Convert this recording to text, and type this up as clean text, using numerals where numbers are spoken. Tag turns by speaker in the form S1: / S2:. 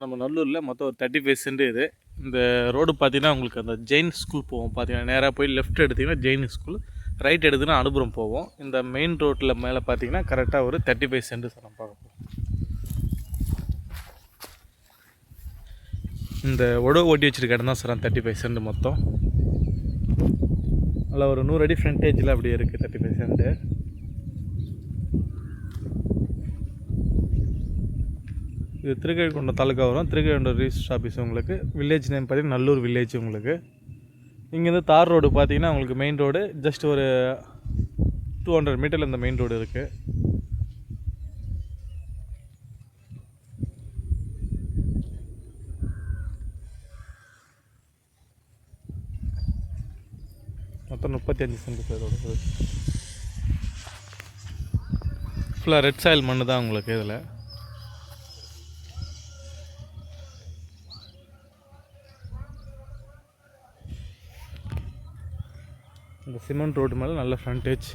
S1: நம்ம நல்லூரில் மொத்தம் ஒரு 35 சென்ட் இது. இந்த ரோடு பார்த்தீங்கன்னா உங்களுக்கு அந்த ஜெயின் ஸ்கூல் போவோம். பார்த்தீங்கன்னா நேராக போய் லெஃப்ட் எடுத்திங்கன்னா ஜெயின் ஸ்கூல், ரைட் எடுத்துன்னா அனுபுரம் போவோம். இந்த மெயின் ரோட்டில் மேலே பார்த்தீங்கன்னா கரெக்டாக ஒரு 35 சென்ட் சார் நம்ம பார்க்க போகிறோம். இந்த உழவு ஓட்டி வச்சுருக்க இடம் தான் சார் 35 சென்ட் மொத்தம். அதில் ஒரு 100 அடி ஃப்ரண்டேஜில் அப்படியே இருக்குது 35 சென்ட்டு. இது திருக்கழிக்குன்றம் தாலுக்கா வரும். திருக்கழிக்குன்றம் ரிஜிஸ்டர் ஆஃபீஸ் உங்களுக்கு. வில்லேஜ் நேம் பார்த்தீங்கன்னா நல்லூர் வில்லேஜ் உங்களுக்கு. இங்கேருந்து தார் ரோடு பார்த்தீங்கன்னா உங்களுக்கு மெயின் ரோடு ஜஸ்ட் ஒரு 200 மீட்டரில் இந்த மெயின் ரோடு இருக்குது. மொத்தம் 35 சென்ட் சார் இதோட. ஃபுல்லாக ரெட் சாயில் மண்ணு தான் உங்களுக்கு இதில். இந்த சிமெண்ட் ரோடு மேலே நல்ல ஃப்ரண்டேஜ்.